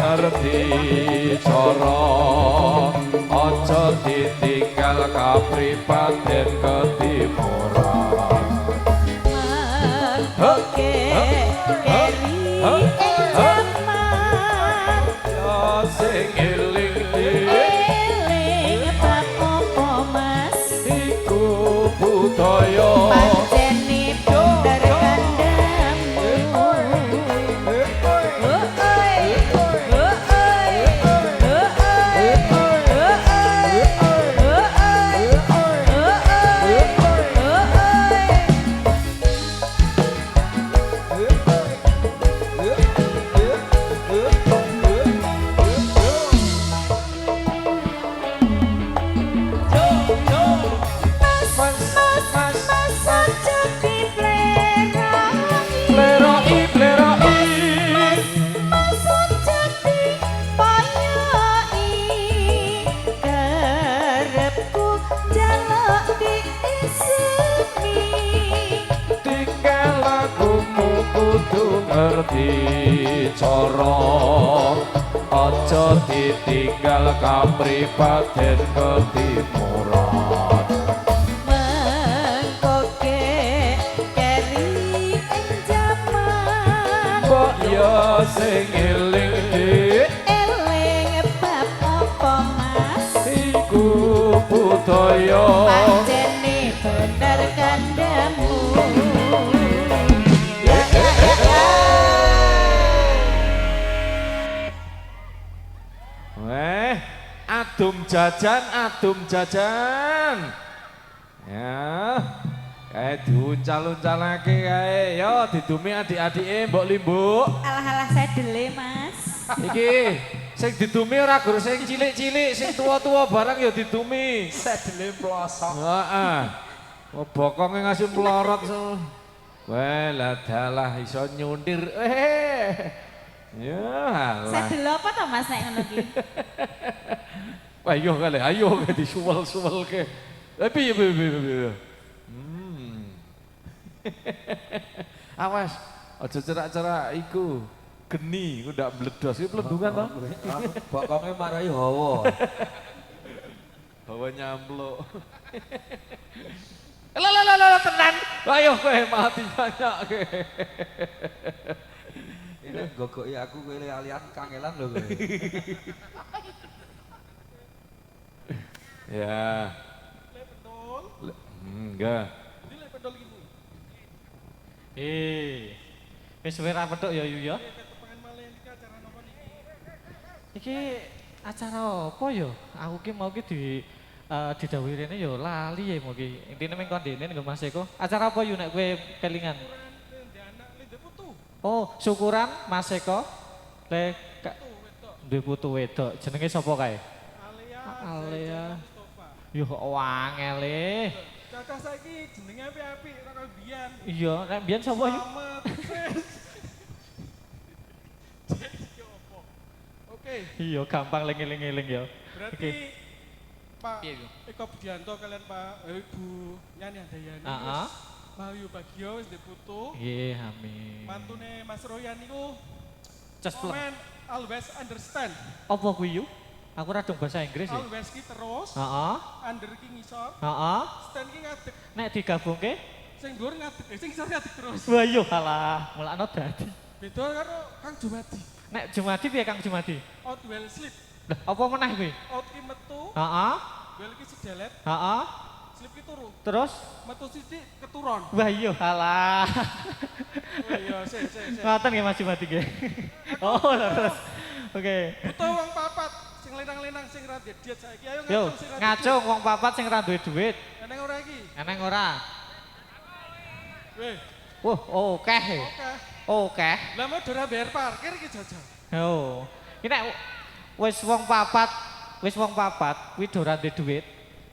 ngerti cara aja ditinggal kapribaden ketimuran mengkoke keri ing jaman sing eling eling bab apa mas iku budaya pancene bener kandhamu ngerti cara aja ditinggal kapribaden ketimuran mengkoke keri ing jaman kok ya sing eling eling bab apa mas iku budaya pancene bener kandhamu adum jajan ya kayak diuncal-uncalake kae yo didumi adik-adike mbok limbuk alah-alah sedele mas iki sing didumi ora gur sing cilik-cilik sing tua-tua barang ya didumi sedele plosok heeh bokonge ngasih pelorot wah lah dalah iso nyundir ya alah sedel apa to mas nek ngono ki ayo kali ayo disuwel-suwel ke piye piye awas aja cerak-cerak iku geni ku ndak meledos iki plendungan to bokonge marai hawa hawa nyampluk lah tenan ayo kowe mati banyak ke ini gogoki aku kowe alian kangelan lho kowe ya betul enggak ini betul gitu wis suwe ra petuk ya Yu ya. ketepangan malah ini acara nopo niki Iki acara apa ya? Aku ki mau ki didhawuhi rene ya lali ya mau ki. Intine mung kondene nggo Mas Eko. Acara apa Yu nek kowe kelingan? anak linde putu Oh, syukuran Mas Eko. Le duwe putu wedok. Jenenge sapa kae? Alea. Mustafa Yo wangele. kakak saiki jenenge api-api ora kaya biyen Iya, nek mbiyen sapa Yu? selamat Jadi opo oke Iya, gampang eling-eling ya. berarti Oke. Pak Piye, Gu? Eko Budianto kalian Pak Ibu Yani Handayani Heeh. Bayu Bagio wis diputu Nggih, amin. mantune Mas Royan niku Just plek. komen always understand Apa kuwi Yu? Aku ra dong bahasa Inggris ya. always ki terus Heeh. under ki ngisor Heeh. stand ki ngadeg Nek digabungke, sing dhuwur ngadeg sing ngisor ngadeg terus wah yo halah, mulakno dadi. beda karo Kang Jumadi Nek Jumadi piye Kang Jumadi? out well sleep Lah, apa meneh kuwi? out ki metu Heeh. well ki sedelet Heeh. sleep ki turu Terus metu sithik keturun wah yo halah. oh iya sik Ngoten nggih Mas Jumadi nggih. Oh, terus. Oke. butuh wong papat sing lenang-lenang sing ra diet saiki ayo Yo, ngacung sing ra ngacung wong papat sing ra duwe duit. eneng ora iki Eneng ora? weh Wah, akeh. oke Akeh. lah mau ora bayar parkir iki jajal Oh. Iki nek wis wong papat kuwi do ora duwe duit.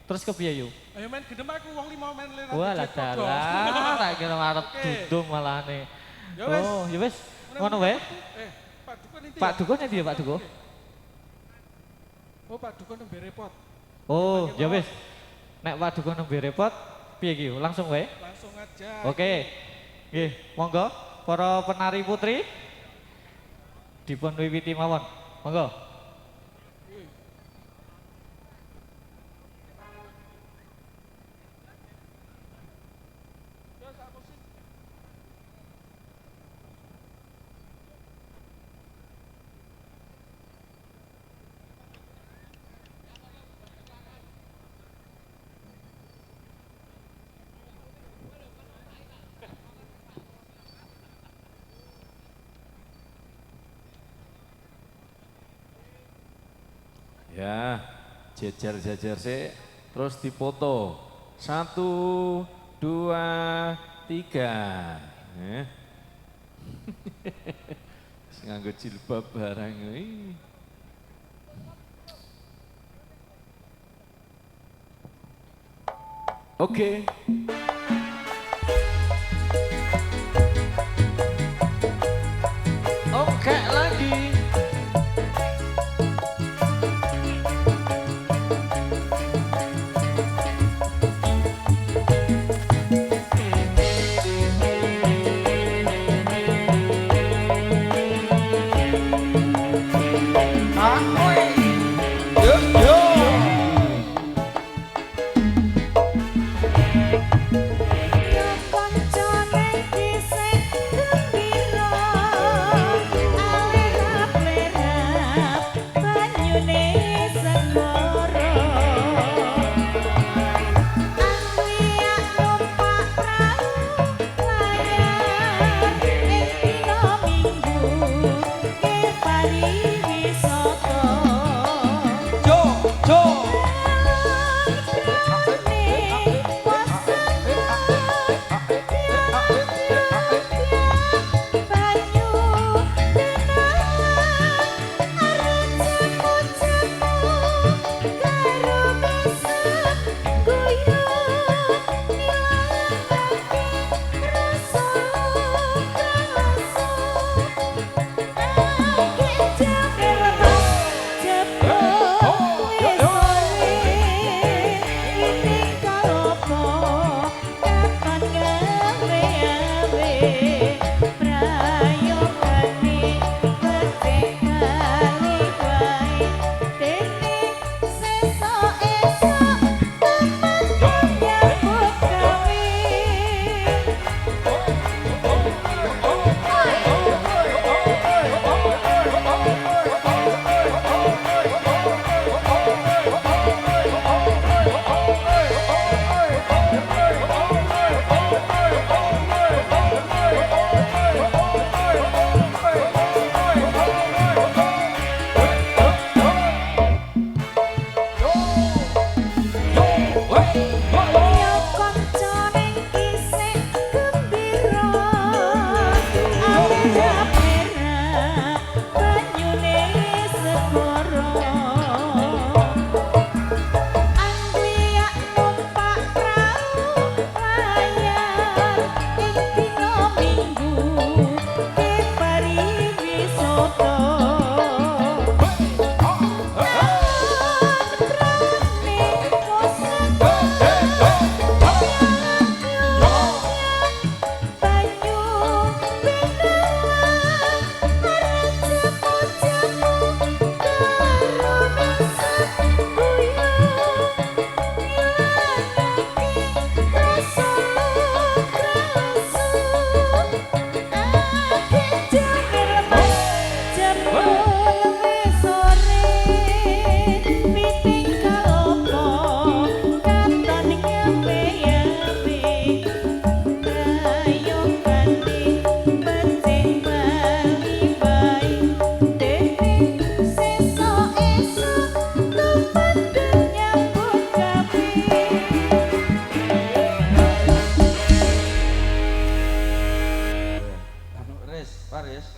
Terus kepiye yo? ayo main gedem aku wong 5 main lenang Wah lah dalah, tak kira arep Oke. dudung malahne. Ya wis. Oh, ya wis. Ngono wae. Pak Dukun inti Pak ya? Dukun endi ya Pak Dukun? Oh Pak Dukun nembe repot Oh, ya wis. Nek Pak Dukun nembe repot, piye iki? Langsung wae. langsung aja Oke. Nggih, monggo para penari putri dipun wiwiti mawon. Monggo. Ya, jejer-jejer sih, terus dipoto. 1, 2, 3. Nganggo jilbab barang ini. Oke. Oke lagi.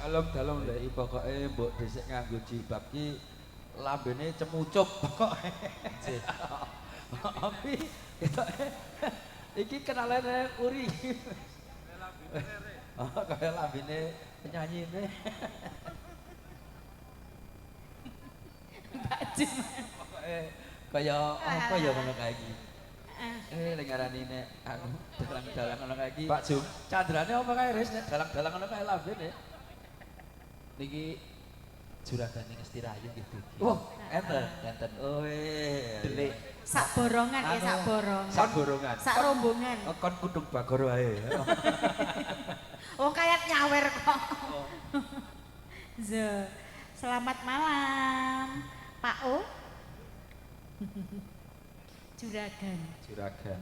Dalem-dalem lek pokoke mbok dhisik nganggo jilbab ki lambene cemucup pokoke. Tapi ketoke iki kenalane Uri. Kaya lambene penyanyi ini. Pokoke kaya apa ya ngono kae iki. Lek ngarani nek anu dalang-dalang ngono kae iki. Pak Jum, candrane apa kae Ris nek dalang-dalang ngono kae lambene. Niki Juragane Ngesti Rayu nggih dugi. Wah, enten. Oh, delik. Sak borongan ya, sak borongan. Sak borongan. Sak rombongan. Kon kudung bagor wae. Oh kayak nyawer kok. Zo. Selamat malam, Pak O. Juragan. Juragan.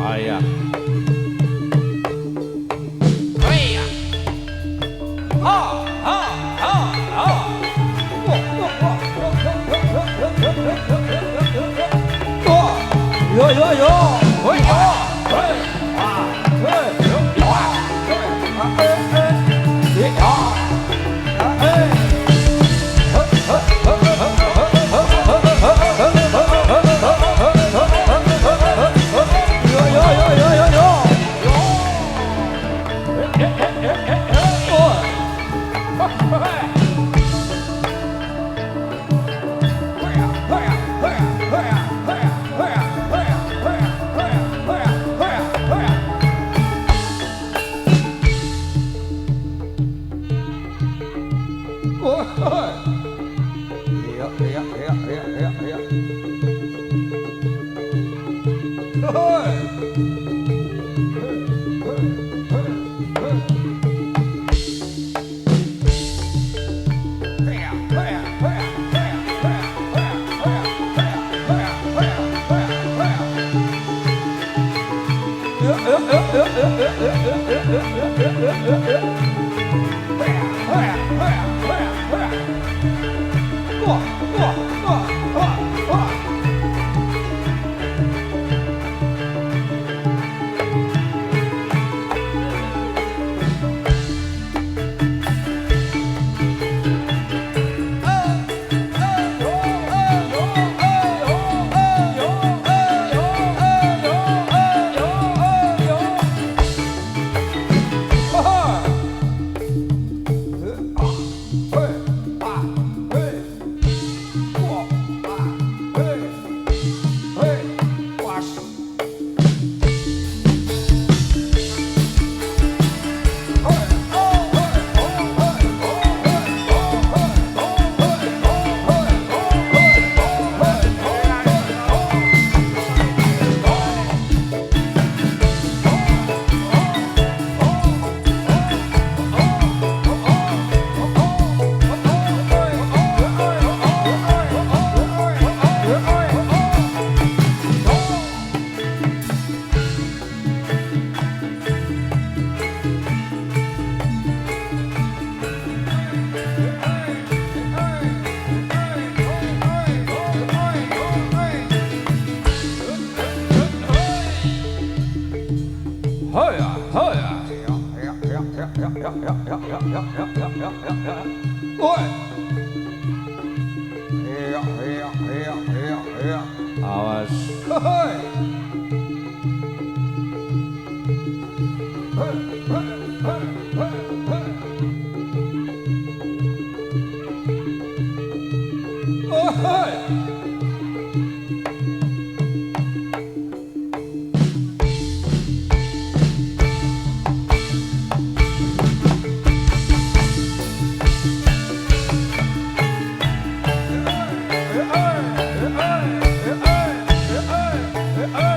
Ayah. Yo Awas. Hey!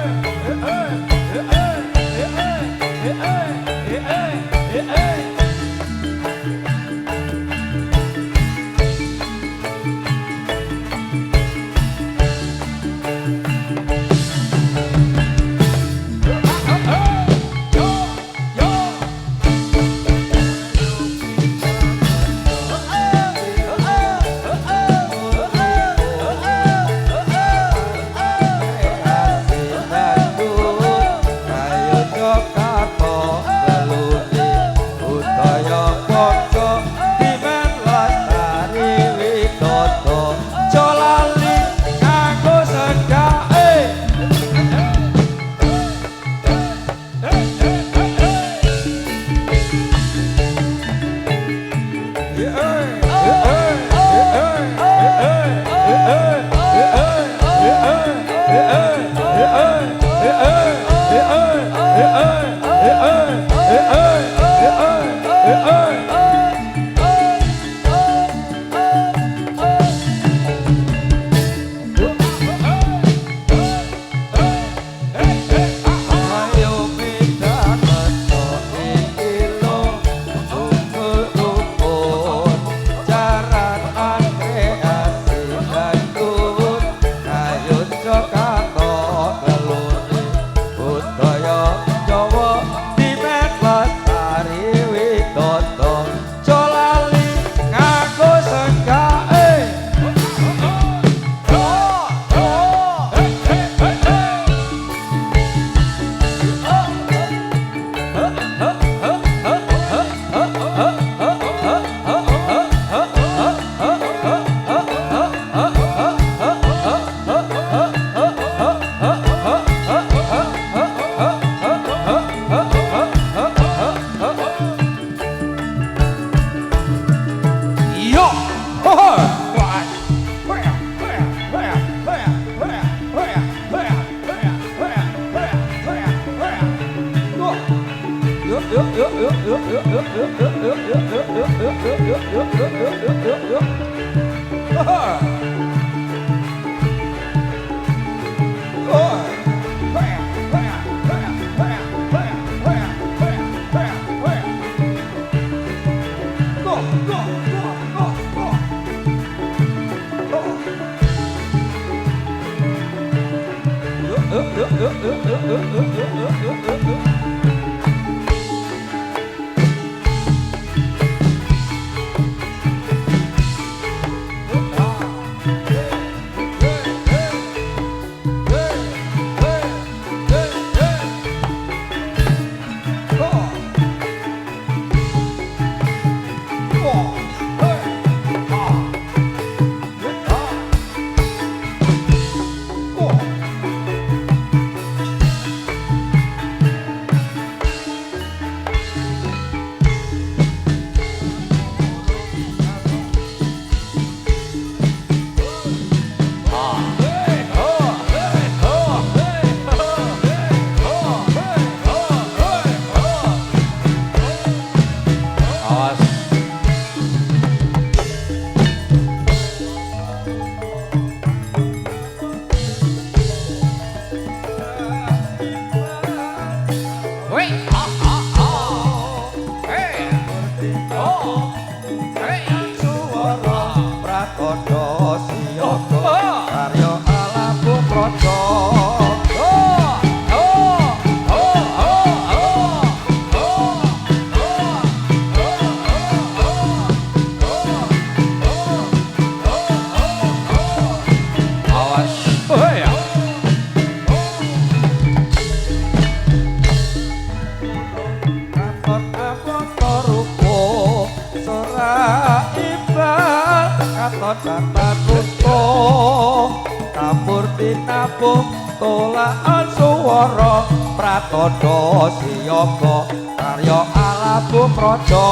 Tolaan suwara pratandha siyaga karya Alabu Praja.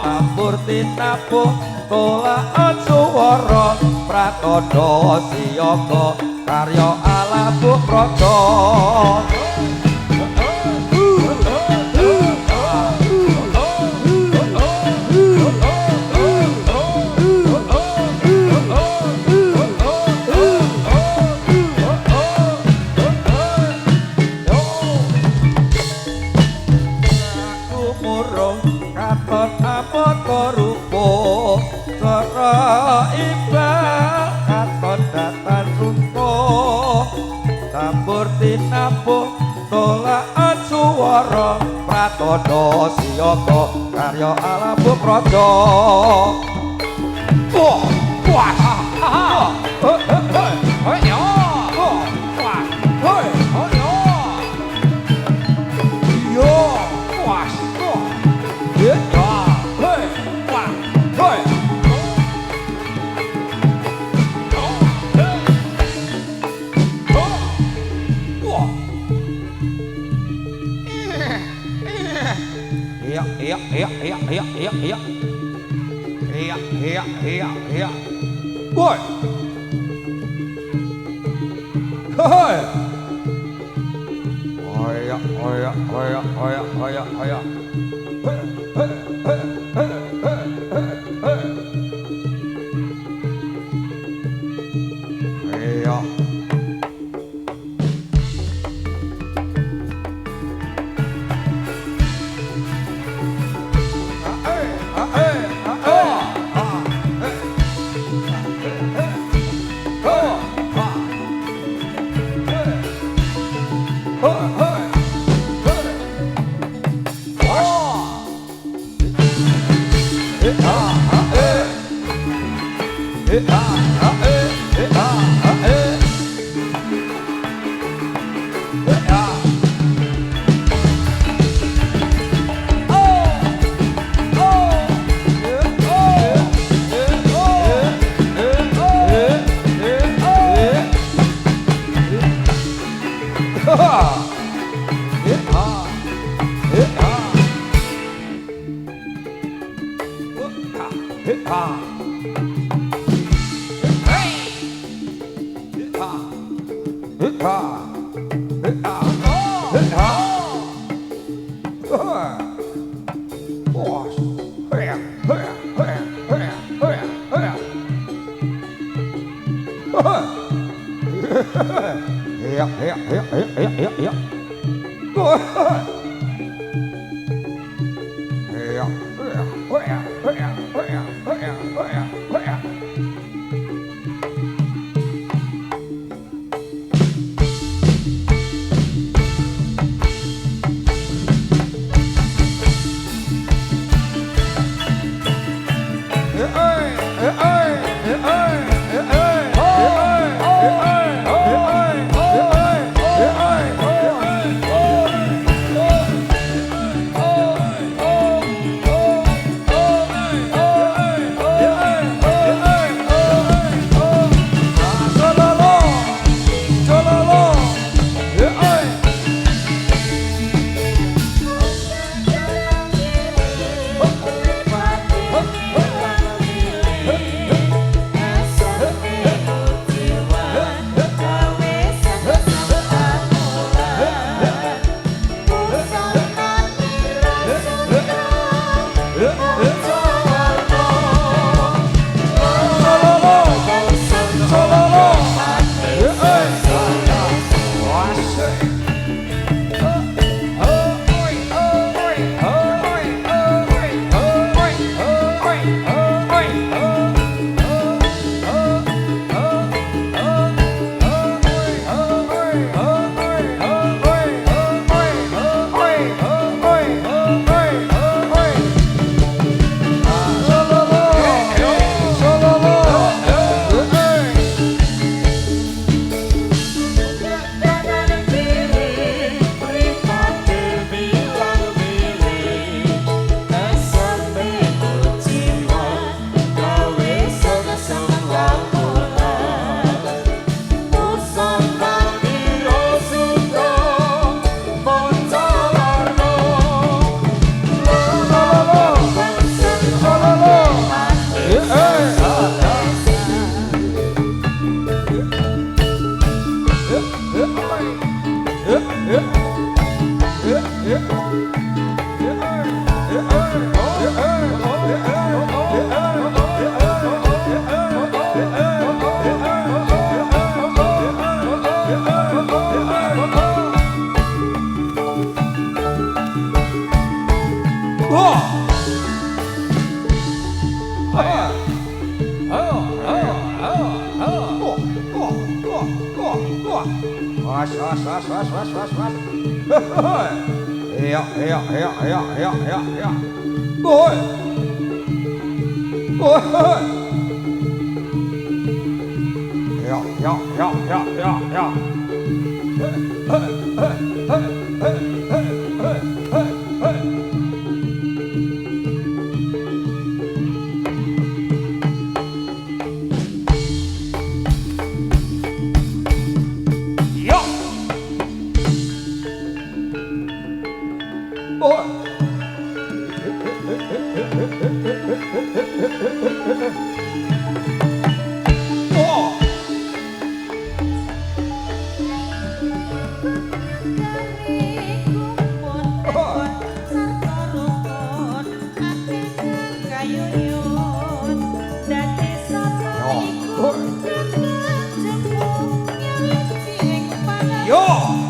Tambur tinabuh tolaan suwara pratandha siyaga karya Alabu Praja. Tinabuh tolaan suwara pratandha siyaga karya Alabu Praja. Boy. Hey. Oya. Oh! Yo!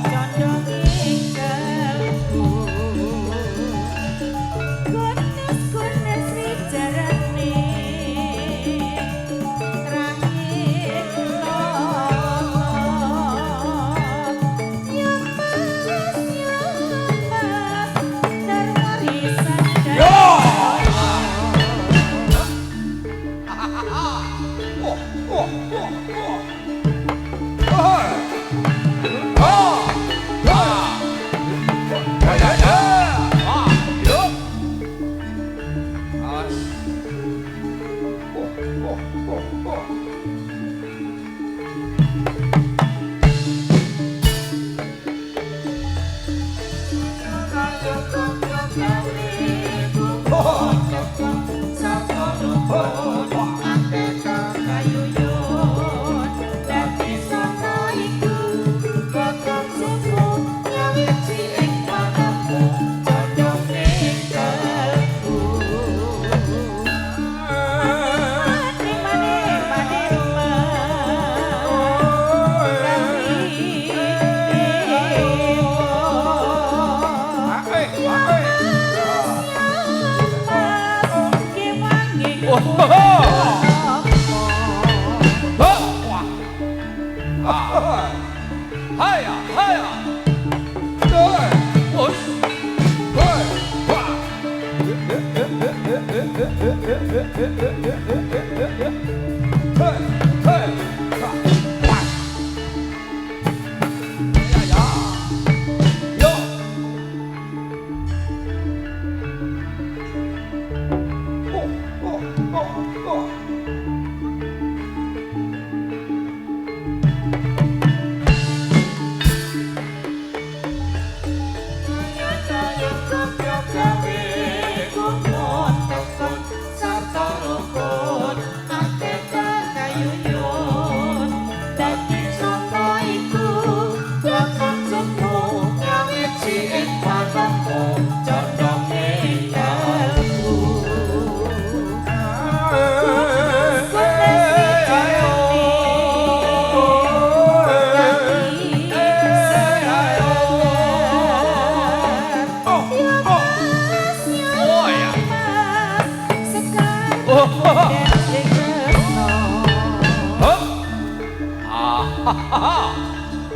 kampung condonge kalbu.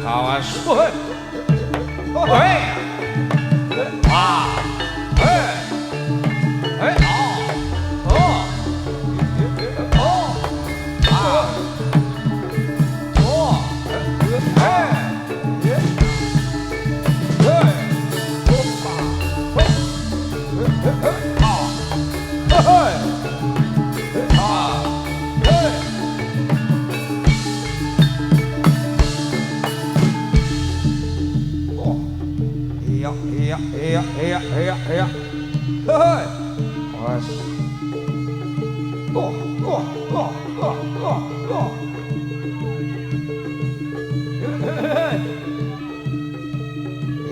Kawas. Woi. Woi. Ah. Eh. Eh. Ah. Oh. Oh. Ah. Oh. Eh. Iya. Hei. Mas.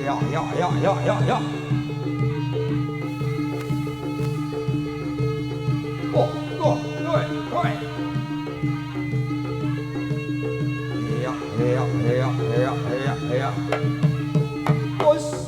Iya. Hoi. Iya. Bos.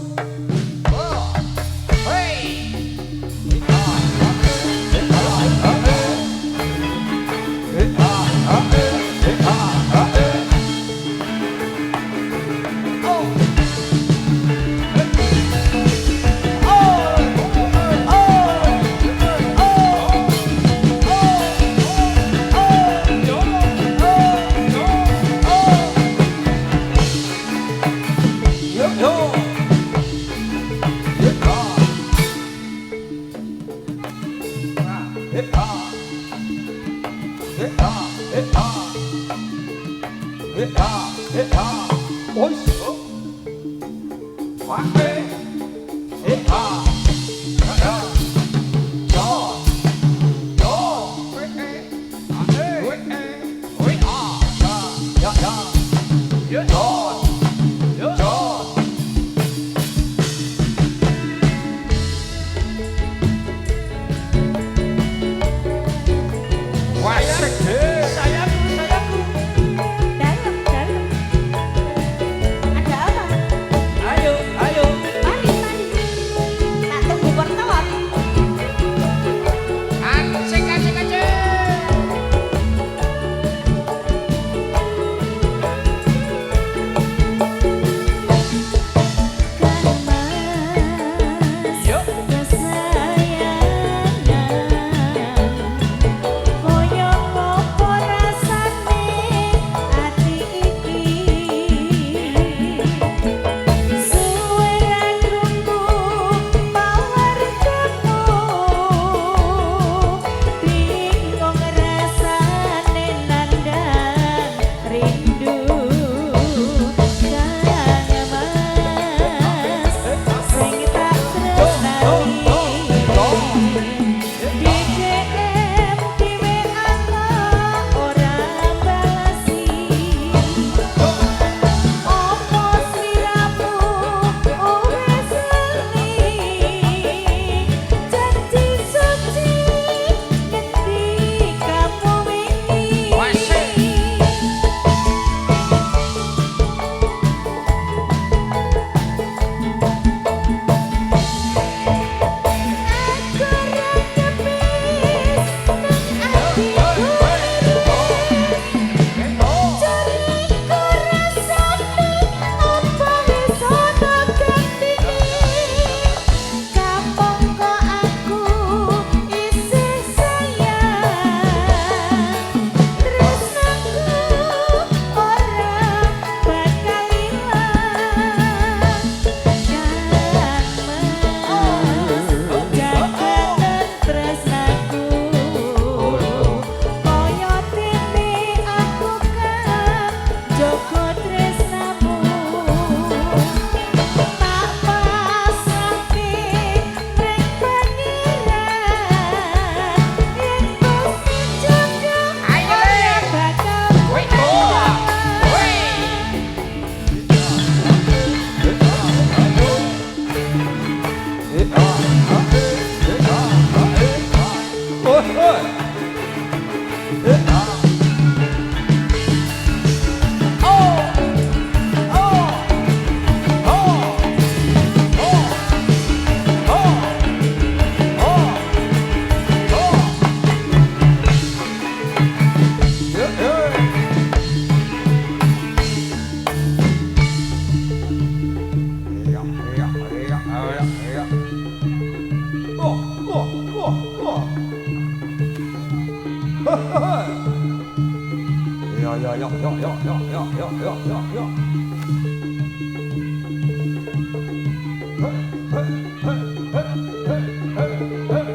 heya. Oh, oh, oh, oh. Hei. Ya, ya, ya, ya, ya, ya, ya, ya, ya, ya, ya. Hei, hei, hei, hei, hei, hei, hei.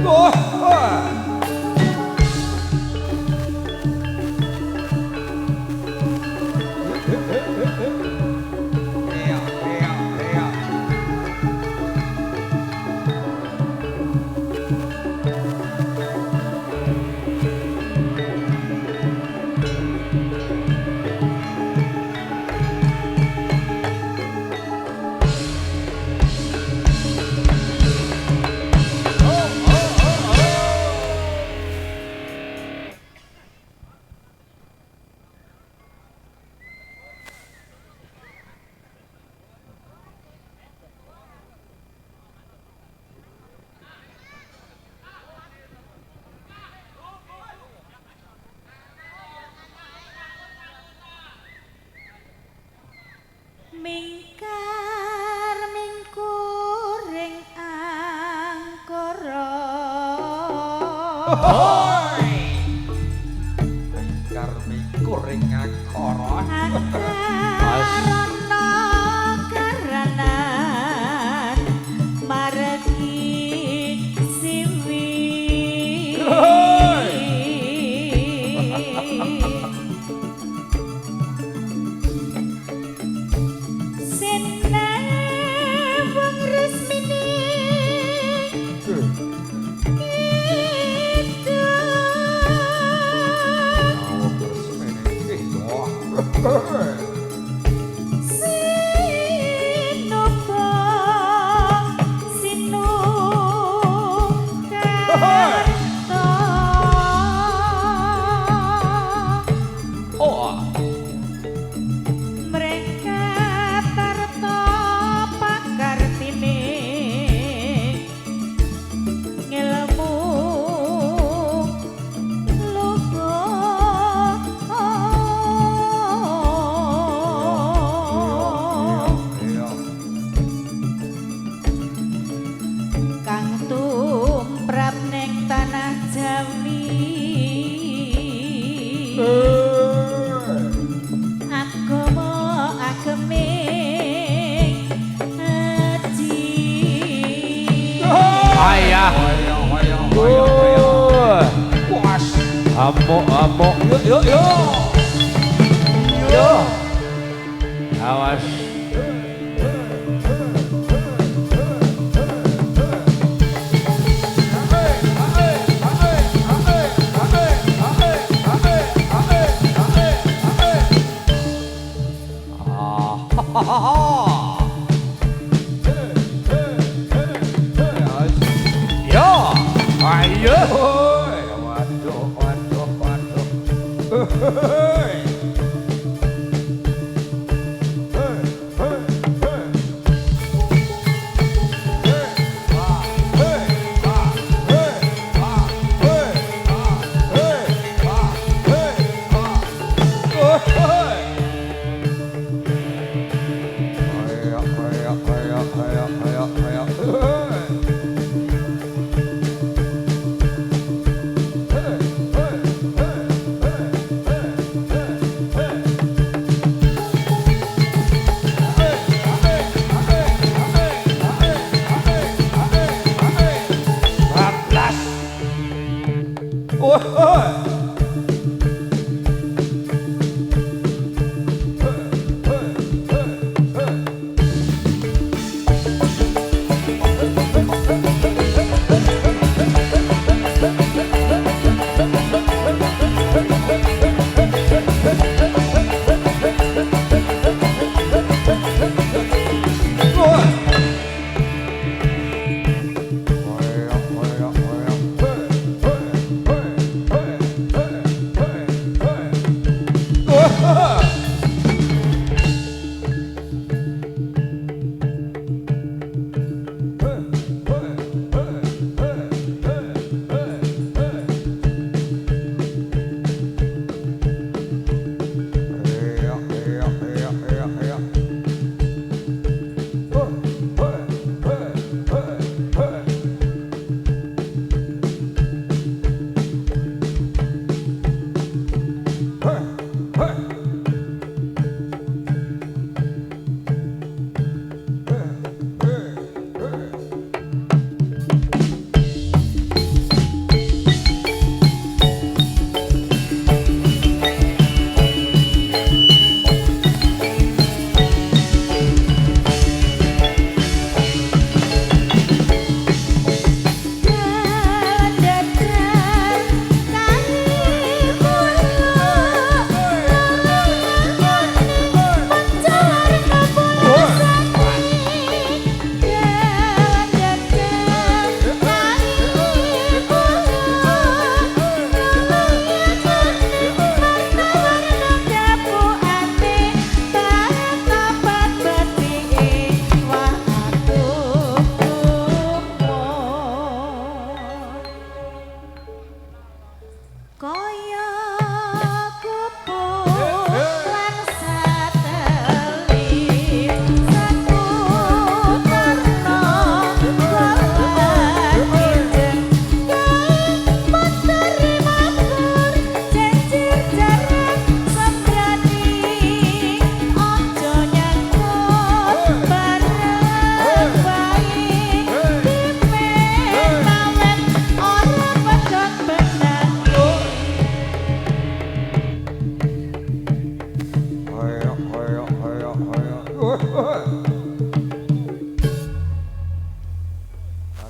Oh, ah. Karmi kuring ngakara. Akarana karanan margi siwi. Sinewang resmini Sinova Sinukarta mereka tarta pakartine ngilmu lugo kang tumrap ning tanah Jawi agama ageming haji Ayah. Amuk. Yuk. Awas. Yo. Ayo.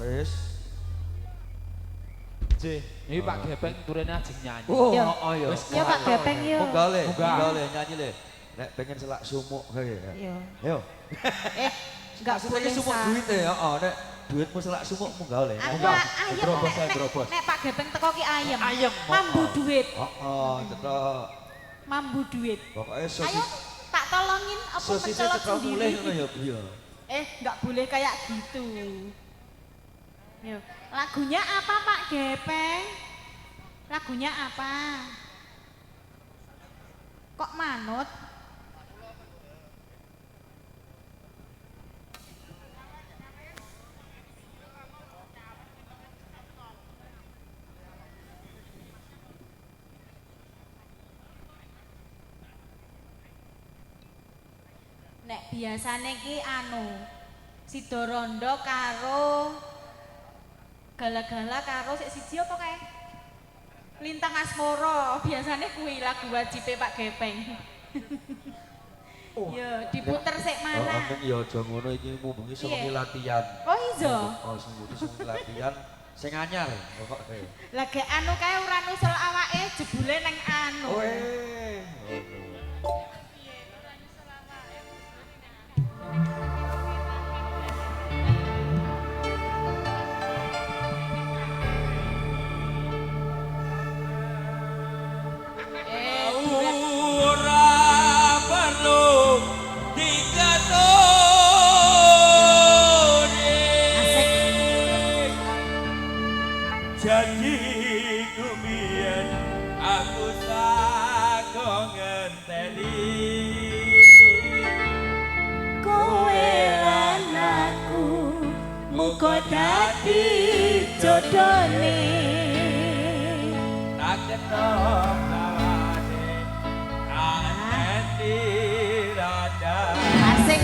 Aris. J, ini Pak Gepeng turunnya ajeng nyanyi. Oh, Yo. oh iya. Ya Pak Gepeng yo. Munggah le, Munggah. munggah le nyanyi le. Nek pengen selak sumuk kae. Yo. Ayo. Enggak Maksudnya boleh sumuk sa. duit ya, nek duitmu selak sumuk munggah le. Aku Munggah. ayam Drobos ae, nek- drobos. nek Pak Gepeng teko ki ayam. Ayem. Mambu duit. Oh, cetok. Mambu duit. Pokoknya Ayo sosis tak tolongin apa sosisnya mencolot cetok mulai sendiri. ngono ya, Bu ya. Enggak boleh kayak gitu. Yo, lagunya apa Pak Gepeng? Lagunya apa? Kok manut? Nek biasane ki Sido Rondo karo Gala-gala karo sik siji apa kae? Lintang Asmoro, biasane kuwi lagu wajibe Pak Gepeng. Yo, diputer sik Oh, mana? ampun ya aja ngono iki mumpung iso Iya. latihan. Oh iso. Oh, sing latihan sing anyar pokoke. Lah gek anu kae ora nusul awake jebule neng anu. Weh. Duret. Ora perlu dikatoni. Asik. Janji kumien aku sakong ngenteni. Kowe lan aku muga dadi jodone. Tak ketok kawane kanthi rada. Asik.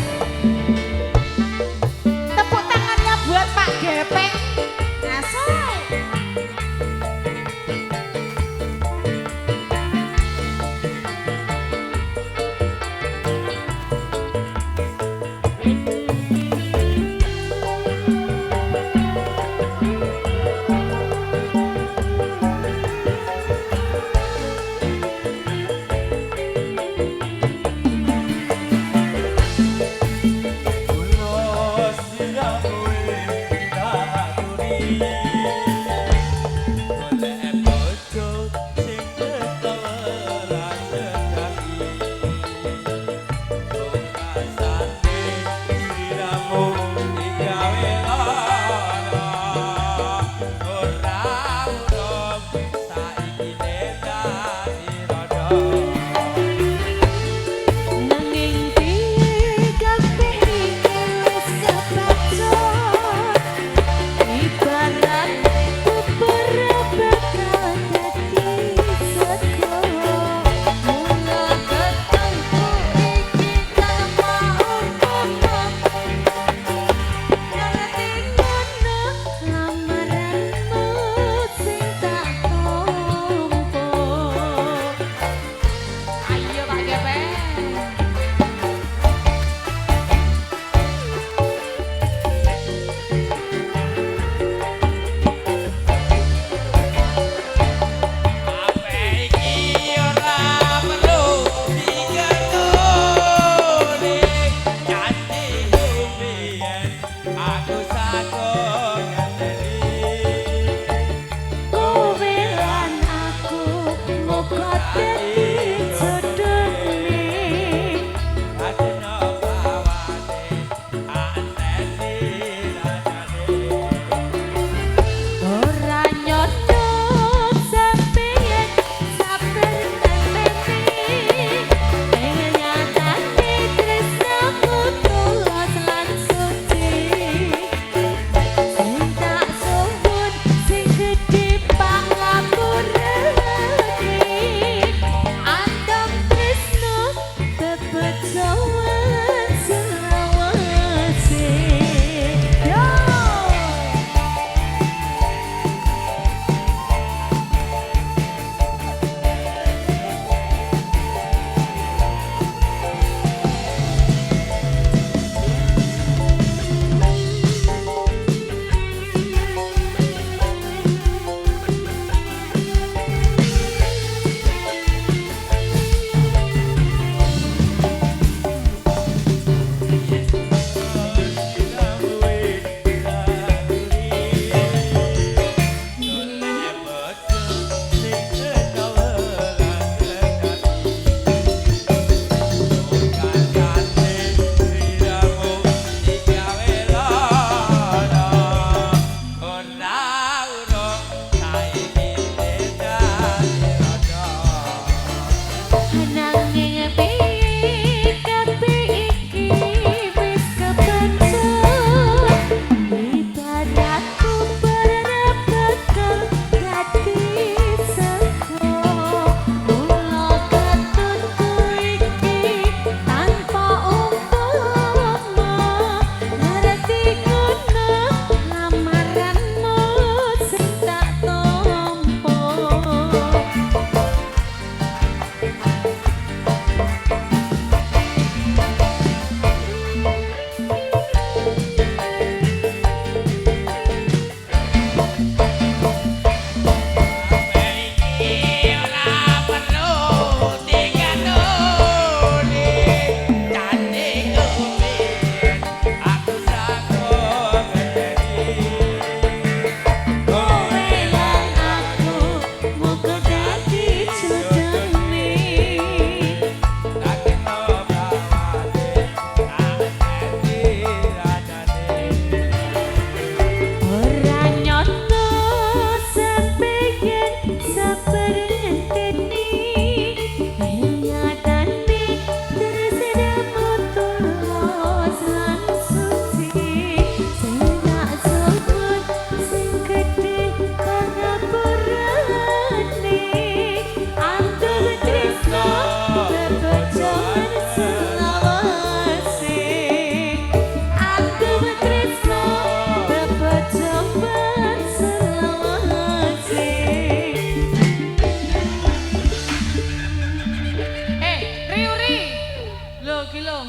Tepuk tangannya buat Pak Gepeng. Asik. Kula sira kowe tak aturi.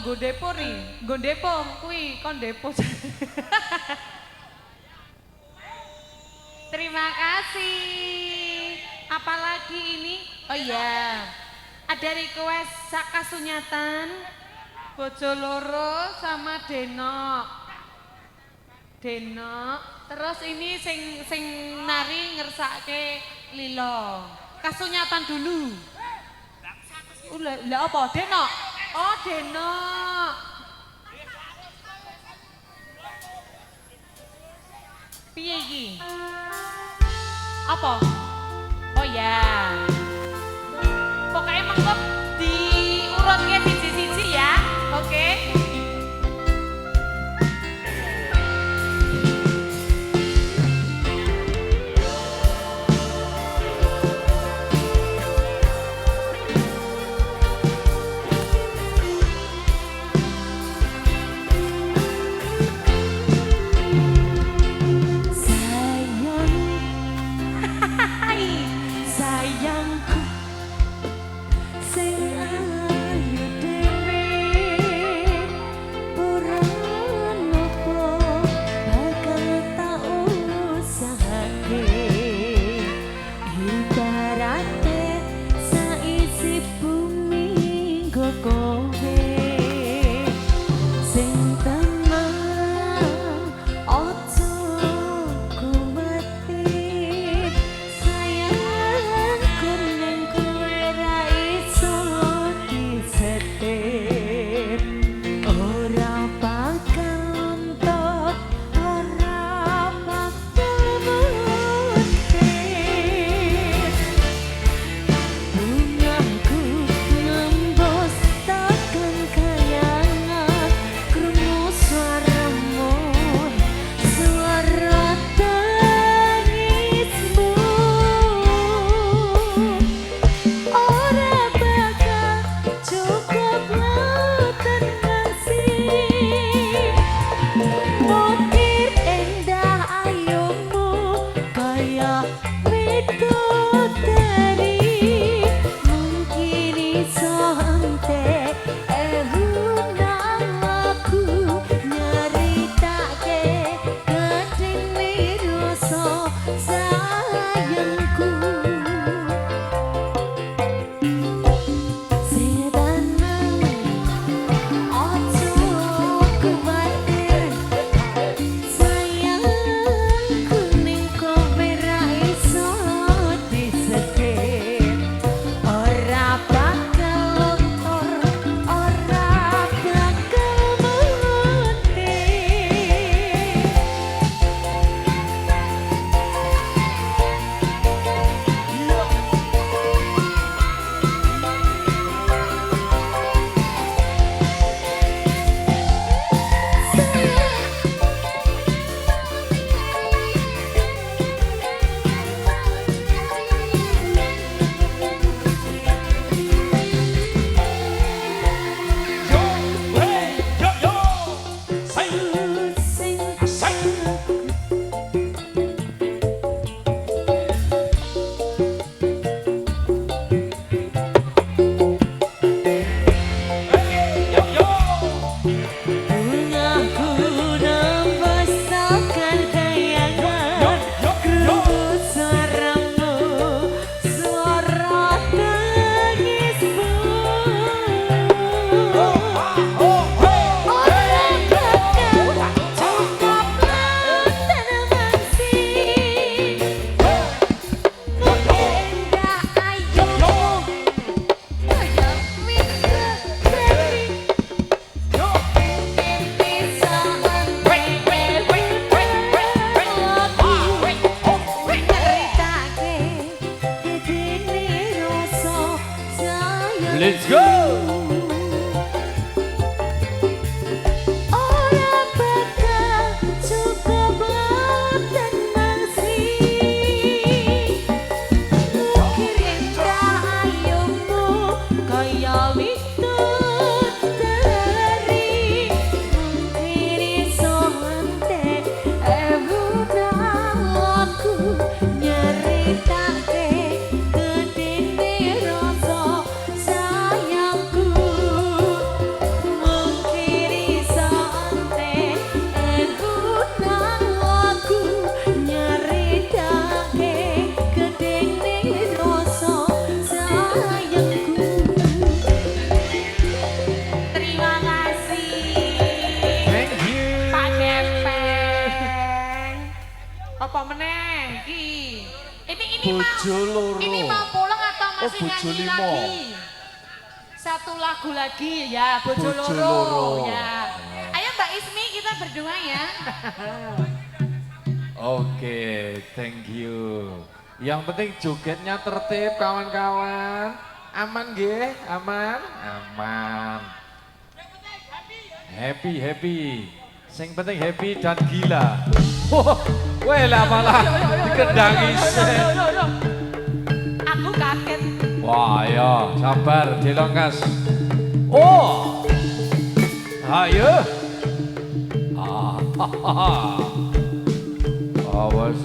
nggo depo ri, nggo depo kuwi kon depo. Terima kasih. Apalagi ini? Oh iya. Ada request Saka Sunyatan, Bojo loro sama Denok. Denok. Terus ini sing nari ngersake Lilo. Kasunyatan dulu. Lah apa? Denok. Oh, Denok. Piye iki? Apa? Oh ya. Pokoknya mengko diurutke siji-siji ya. Oke. Sayangku sing Apa meneh iki? Bojo loro. Ini mau pulang atau masih bojo nyanyi limo. lagi? Satu lagu lagi ya, bojo Bojo loro. loro. Ya. Ayo Mbak Ismi kita berdua ya. Oke, thank you. Yang penting jogetnya tertib kawan-kawan. Aman nggih? Aman? Aman. Happy, happy. Sing penting happy dan gila. Wah, lah malah dikendangi sen. Aku kaget. Wah, ya, sabar, dilongkas. Oh, ayo. Awas.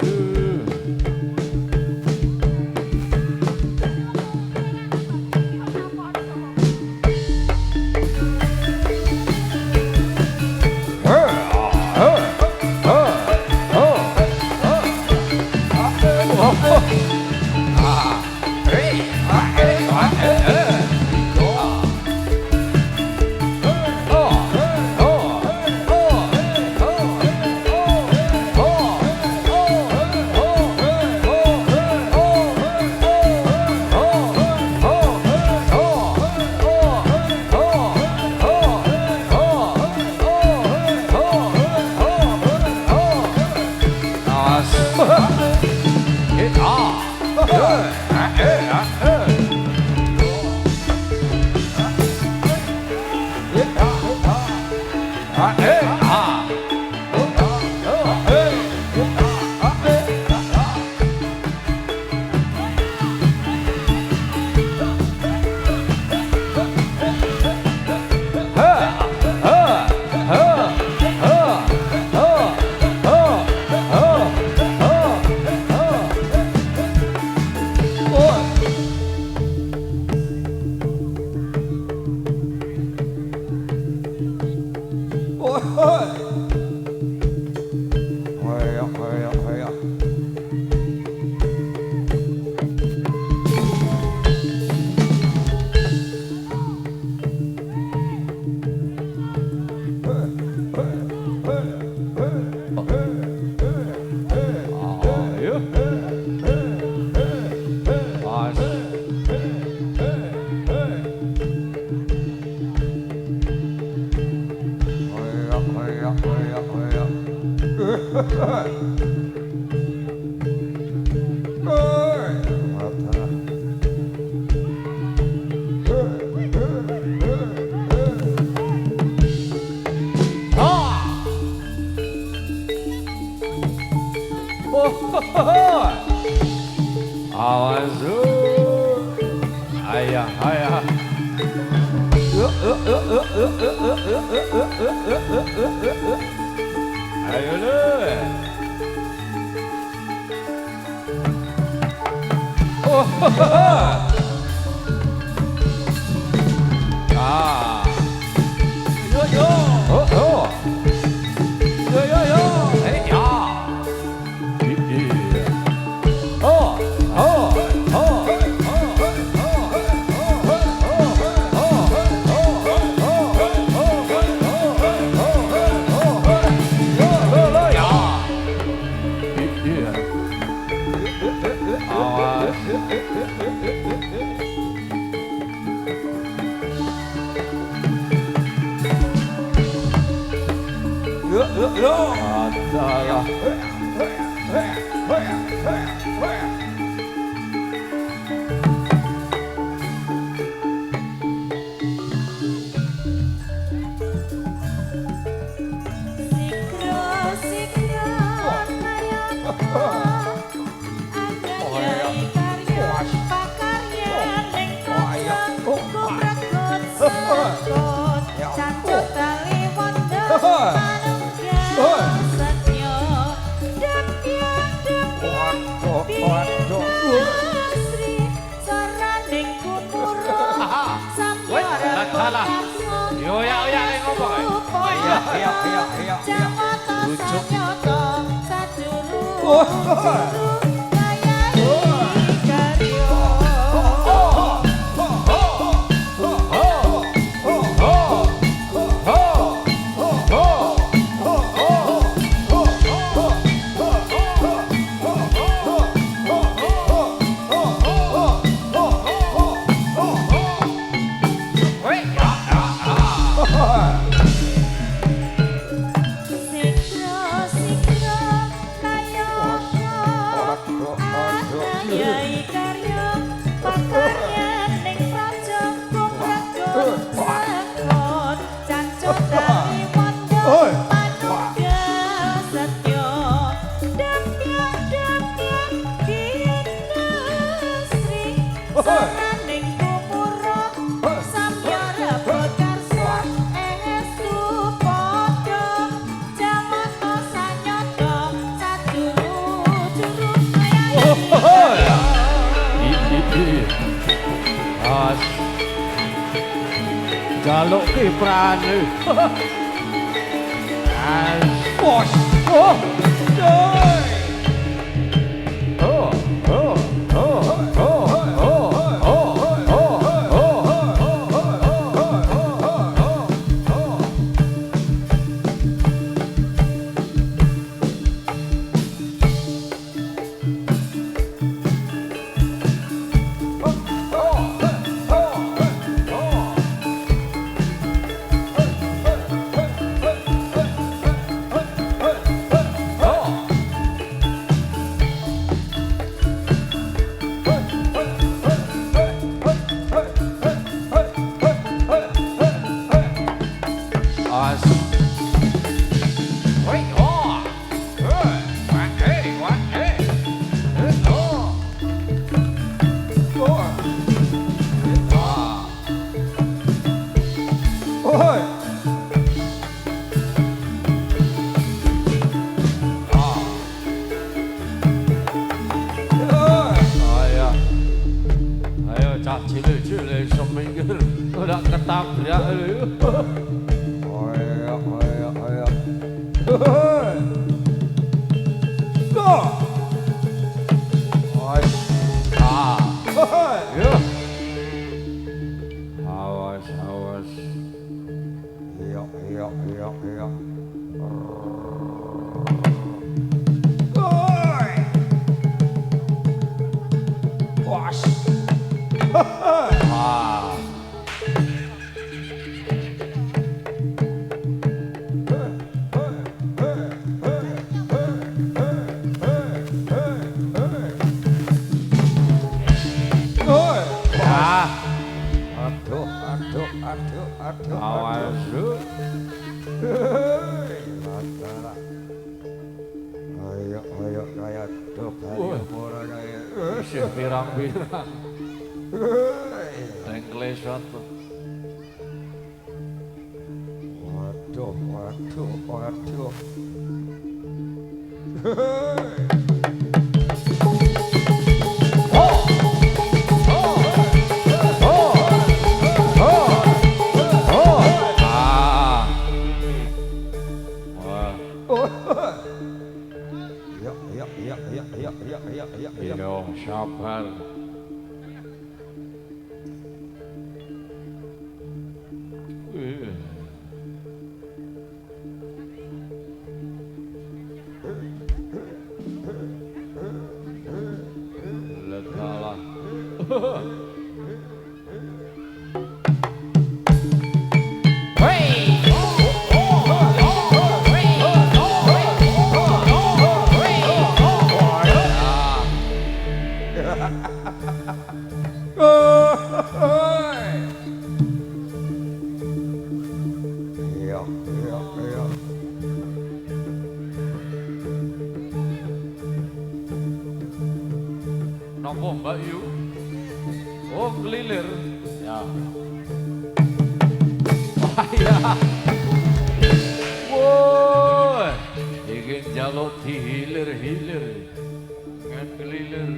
Awas, ayah, ayah. Ayo lu. Yo yo. Yo yo yo. Hey ya. Sananing tumurah samya rebut karsa estu padha jamana sanyata saduru-juru As jaluk kiprane. As bos. Oh. Cilik-cilik seminggu udah ketabrak. Ayo. Awas. Iya. Was. Aduh. Awas lu. Ayo kayak tuh orang kayak Isih pirang-pirang. Engklesat. Waduh. Iya. Yo, sabar. Lekalah. Iya. Nopo Mbak Yu? Oh, kelilir. Ya. Wah, ya. Woi, ingin jaluk dihilir-hilir. Ngan kelilir.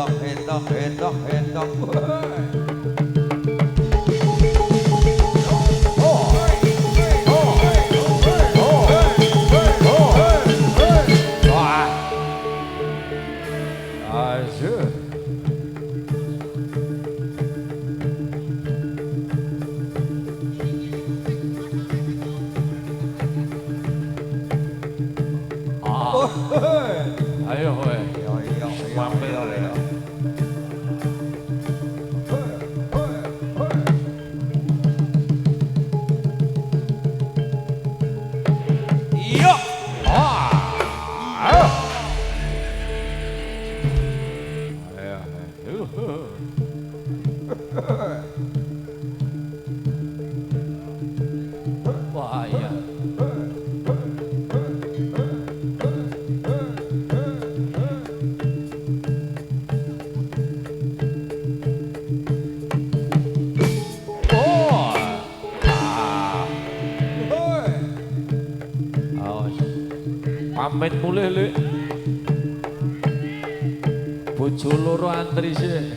Entok, entok, entok, entok. Ayo weh. Mampir ya. Iya. Ayo. Wah iya. Pamit mulih Lek. Bojo loro antri sih.